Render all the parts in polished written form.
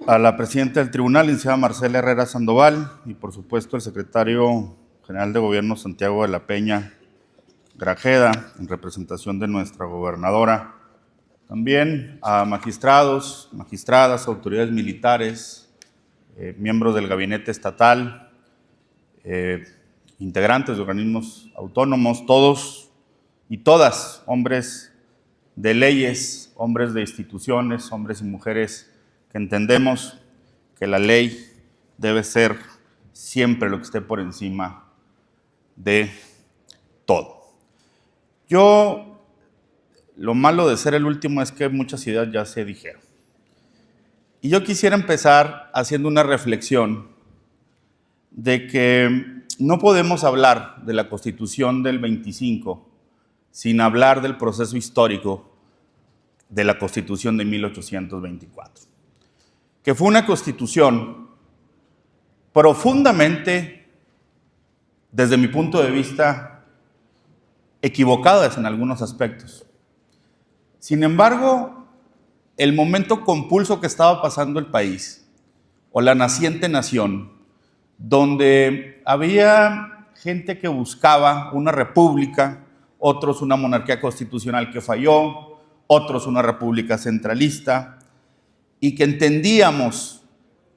a la presidenta del tribunal, licenciada Marcela Herrera Sandoval, y por supuesto el secretario general de Gobierno, Santiago de la Peña Grajeda, en representación de nuestra gobernadora. También a magistrados, magistradas, autoridades militares, miembros del gabinete estatal, integrantes de organismos autónomos, todos y todas, hombres de leyes, hombres de instituciones, hombres y mujeres que entendemos que la ley debe ser siempre lo que esté por encima de todo. Lo malo de ser el último es que muchas ideas ya se dijeron. Y yo quisiera empezar haciendo una reflexión de que no podemos hablar de la Constitución del 25 sin hablar del proceso histórico de la Constitución de 1824, que fue una Constitución profundamente, desde mi punto de vista, equivocada en algunos aspectos. Sin embargo, el momento convulso que estaba pasando el país, o la naciente nación, donde había gente que buscaba una república, otros una monarquía constitucional que falló, otros una república centralista, y que entendíamos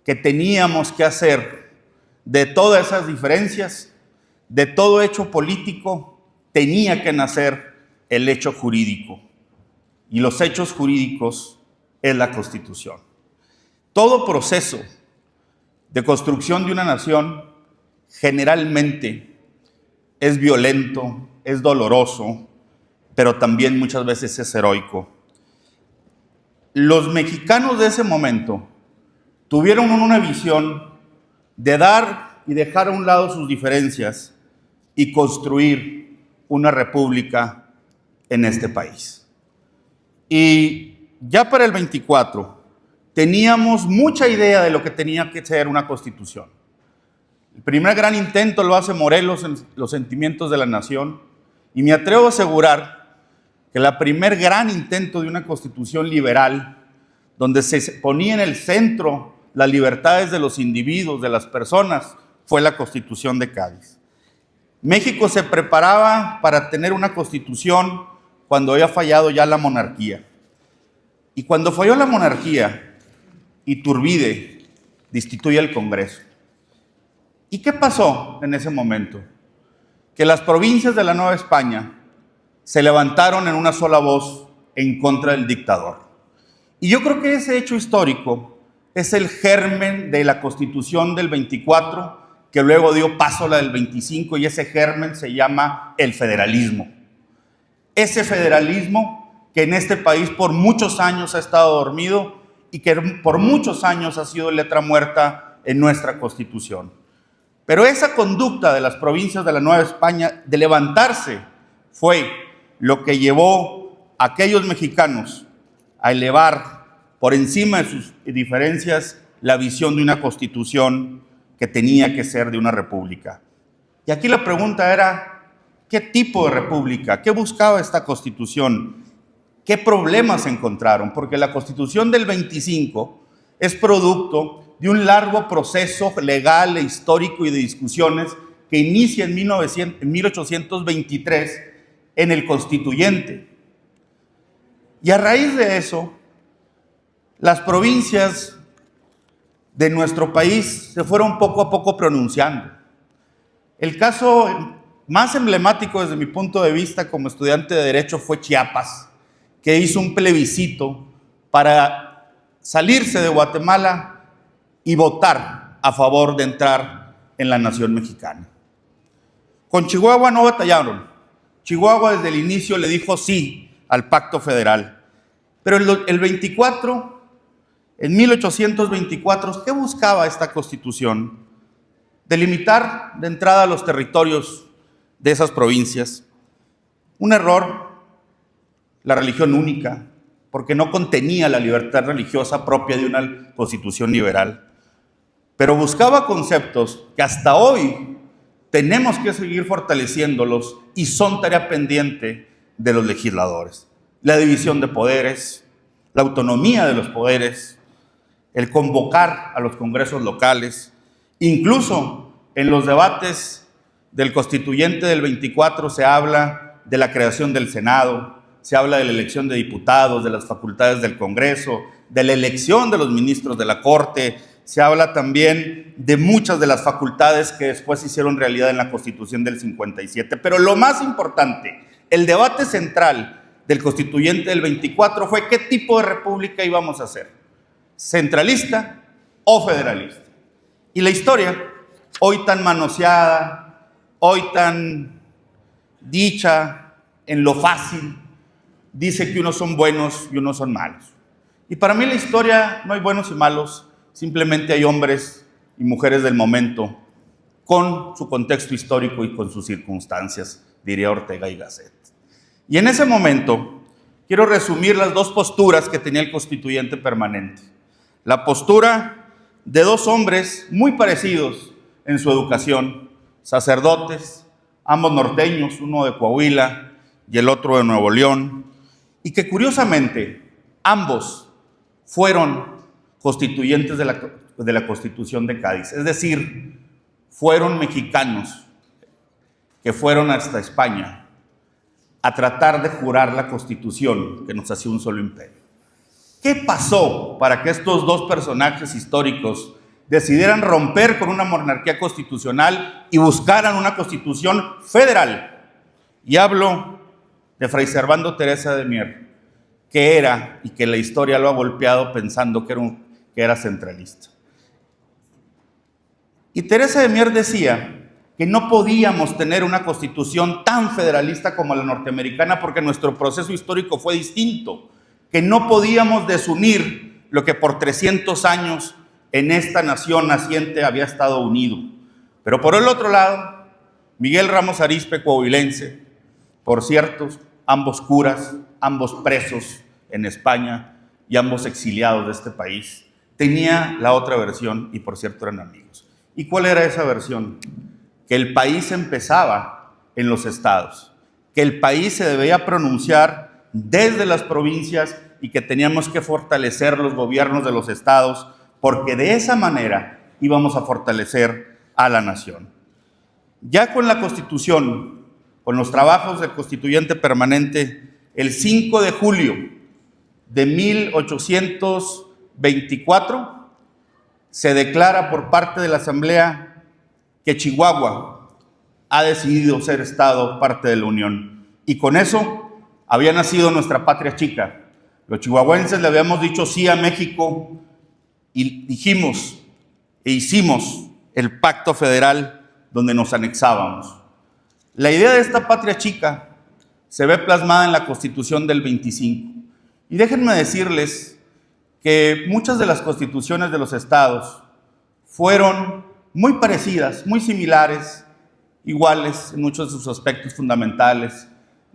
que teníamos que hacer de todas esas diferencias, de todo hecho político, tenía que nacer el hecho jurídico. Y los hechos jurídicos es la Constitución. Todo proceso de construcción de una nación generalmente es violento, es doloroso, pero también muchas veces es heroico. Los mexicanos de ese momento tuvieron una visión de dar y dejar a un lado sus diferencias y construir una república en este país. Y ya para el 24 teníamos mucha idea de lo que tenía que ser una constitución. El primer gran intento lo hace Morelos en Los sentimientos de la nación, y me atrevo a asegurar que el primer gran intento de una constitución liberal, donde se ponía en el centro las libertades de los individuos, de las personas, fue la Constitución de Cádiz. México se preparaba para tener una constitución cuando había fallado ya la monarquía. Y cuando falló la monarquía, Iturbide destituye al Congreso. ¿Y qué pasó en ese momento? Que las provincias de la Nueva España se levantaron en una sola voz en contra del dictador. Y yo creo que ese hecho histórico es el germen de la Constitución del 24, que luego dio paso a la del 25, y ese germen se llama el federalismo. Ese federalismo que en este país por muchos años ha estado dormido y que por muchos años ha sido letra muerta en nuestra Constitución. Pero esa conducta de las provincias de la Nueva España de levantarse fue lo que llevó a aquellos mexicanos a elevar por encima de sus diferencias la visión de una constitución que tenía que ser de una república. Y aquí la pregunta era, ¿qué tipo de república? ¿Qué buscaba esta constitución? ¿Qué problemas se encontraron? Porque la Constitución del 25 es producto de un largo proceso legal e histórico y de discusiones que inicia en 1823 en el Constituyente. Y a raíz de eso, las provincias de nuestro país se fueron poco a poco pronunciando. El caso más emblemático desde mi punto de vista como estudiante de Derecho fue Chiapas, que hizo un plebiscito para salirse de Guatemala y votar a favor de entrar en la nación mexicana. Con Chihuahua no batallaron. Chihuahua desde el inicio le dijo sí al pacto federal. Pero el 24, en 1824, ¿qué buscaba esta constitución? Delimitar de entrada los territorios de esas provincias. Un error, la religión única, porque no contenía la libertad religiosa propia de una constitución liberal. Pero buscaba conceptos que hasta hoy tenemos que seguir fortaleciéndolos y son tarea pendiente de los legisladores. La división de poderes, la autonomía de los poderes, el convocar a los congresos locales, incluso en los debates del constituyente del 24 se habla de la creación del Senado, se habla de la elección de diputados, de las facultades del Congreso, de la elección de los ministros de la Corte, se habla también de muchas de las facultades que después se hicieron realidad en la Constitución del 57. Pero lo más importante, el debate central del constituyente del 24 fue qué tipo de república íbamos a hacer, centralista o federalista. Y la historia, hoy tan manoseada, hoy tan dicha en lo fácil, dice que unos son buenos y unos son malos. Y para mí la historia no hay buenos y malos, simplemente hay hombres y mujeres del momento con su contexto histórico y con sus circunstancias, diría Ortega y Gasset. Y en ese momento quiero resumir las dos posturas que tenía el constituyente permanente. La postura de dos hombres muy parecidos en su educación, sacerdotes, ambos norteños, uno de Coahuila y el otro de Nuevo León, y que curiosamente ambos fueron constituyentes de la Constitución de Cádiz, es decir, fueron mexicanos que fueron hasta España a tratar de jurar la Constitución que nos hacía un solo imperio. ¿Qué pasó para que estos dos personajes históricos decidieran romper con una monarquía constitucional y buscaran una constitución federal? Y hablo de Fray Servando Teresa de Mier, que era, y que la historia lo ha golpeado pensando que era centralista. Y Teresa de Mier decía que no podíamos tener una constitución tan federalista como la norteamericana porque nuestro proceso histórico fue distinto, que no podíamos desunir lo que por 300 años en esta nación naciente había estado unido. Pero por el otro lado, Miguel Ramos Arizpe, coahuilense, por cierto, ambos curas, ambos presos en España y ambos exiliados de este país, tenía la otra versión y por cierto eran amigos. ¿Y cuál era esa versión? Que el país empezaba en los estados, que el país se debía pronunciar desde las provincias y que teníamos que fortalecer los gobiernos de los estados porque de esa manera íbamos a fortalecer a la nación. Ya con la Constitución, con los trabajos del constituyente permanente, el 5 de julio de 1824 se declara por parte de la Asamblea que Chihuahua ha decidido ser Estado, parte de la Unión. Y con eso había nacido nuestra patria chica. Los chihuahuenses le habíamos dicho sí a México y dijimos e hicimos el pacto federal donde nos anexábamos. La idea de esta patria chica se ve plasmada en la Constitución del 25. Y déjenme decirles que muchas de las constituciones de los estados fueron muy parecidas, muy similares, iguales en muchos de sus aspectos fundamentales,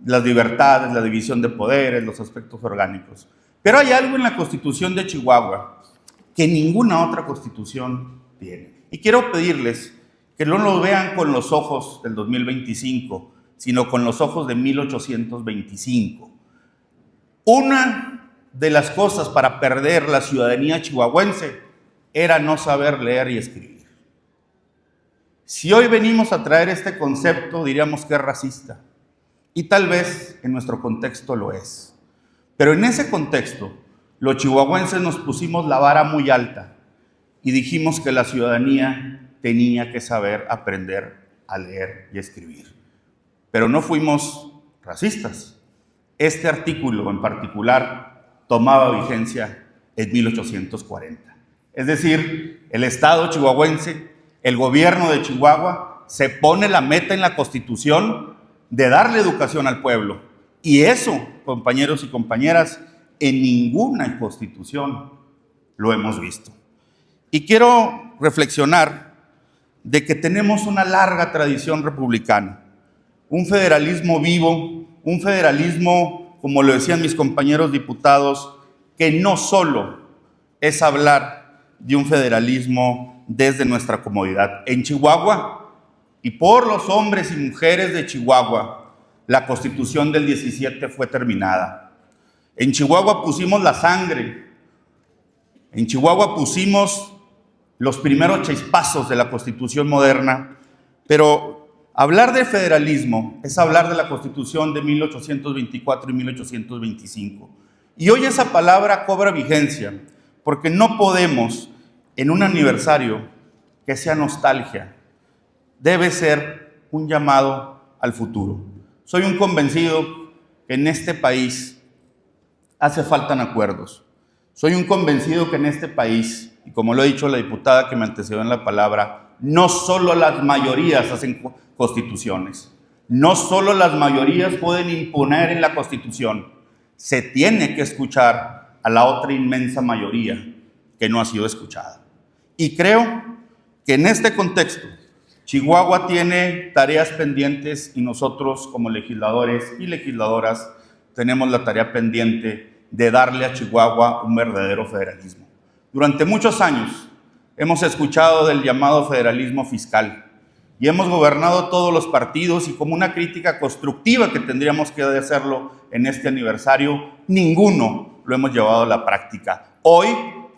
las libertades, la división de poderes, los aspectos orgánicos. Pero hay algo en la Constitución de Chihuahua que ninguna otra constitución tiene. Y quiero pedirles que no lo vean con los ojos del 2025, sino con los ojos de 1825. Una de las cosas para perder la ciudadanía chihuahuense era no saber leer y escribir. Si hoy venimos a traer este concepto, diríamos que es racista. Y tal vez en nuestro contexto lo es. Pero en ese contexto, los chihuahuenses nos pusimos la vara muy alta y dijimos que la ciudadanía tenía que saber aprender a leer y escribir. Pero no fuimos racistas. Este artículo en particular tomaba vigencia en 1840. Es decir, el Estado chihuahuense, el gobierno de Chihuahua, se pone la meta en la Constitución de darle educación al pueblo. Y eso, compañeros y compañeras, en ninguna constitución lo hemos visto. Y quiero reflexionar de que tenemos una larga tradición republicana, un federalismo vivo, un federalismo, como lo decían mis compañeros diputados, que no solo es hablar de un federalismo desde nuestra comodidad. En Chihuahua, y por los hombres y mujeres de Chihuahua, la Constitución del 17 fue terminada. En Chihuahua pusimos la sangre En Chihuahua pusimos los primeros chispazos de la Constitución moderna, pero hablar de federalismo es hablar de la Constitución de 1824 y 1825. Y hoy esa palabra cobra vigencia, porque no podemos, en un aniversario que sea nostalgia, debe ser un llamado al futuro. Soy un convencido que en este país hace falta acuerdos. Soy un convencido que en este país, y como lo ha dicho la diputada que me antecedió en la palabra, no solo las mayorías hacen constituciones, no solo las mayorías pueden imponer en la Constitución, se tiene que escuchar a la otra inmensa mayoría que no ha sido escuchada. Y creo que en este contexto, Chihuahua tiene tareas pendientes y nosotros como legisladores y legisladoras tenemos la tarea pendiente de darle a Chihuahua un verdadero federalismo. Durante muchos años hemos escuchado del llamado federalismo fiscal y hemos gobernado todos los partidos, y como una crítica constructiva que tendríamos que hacerlo en este aniversario, ninguno lo hemos llevado a la práctica. Hoy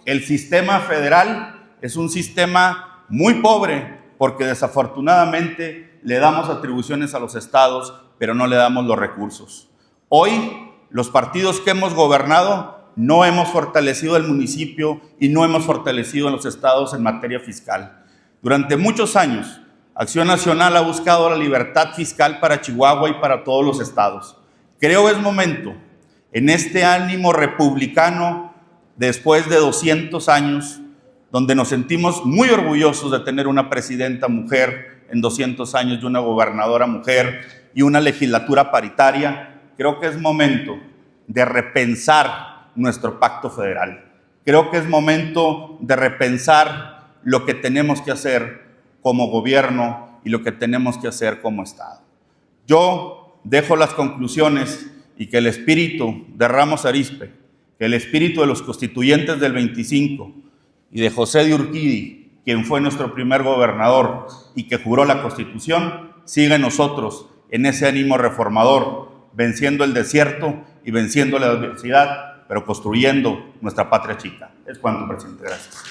el sistema federal es un sistema muy pobre porque desafortunadamente le damos atribuciones a los estados, pero no le damos los recursos. Hoy los partidos que hemos gobernado no hemos fortalecido el municipio y no hemos fortalecido a los estados en materia fiscal. Durante muchos años, Acción Nacional ha buscado la libertad fiscal para Chihuahua y para todos los estados. Creo es momento, en este ánimo republicano, después de 200 años, donde nos sentimos muy orgullosos de tener una presidenta mujer en 200 años y una gobernadora mujer y una legislatura paritaria, creo que es momento de repensar nuestro pacto federal. Creo que es momento de repensar lo que tenemos que hacer como gobierno y lo que tenemos que hacer como Estado. Yo dejo las conclusiones y que el espíritu de Ramos Arizpe, que el espíritu de los constituyentes del 25 y de José de Urquidi, quien fue nuestro primer gobernador y que juró la Constitución, siga en nosotros en ese ánimo reformador, venciendo el desierto y venciendo la adversidad, pero construyendo nuestra patria chica. Es cuanto, presidente. Gracias.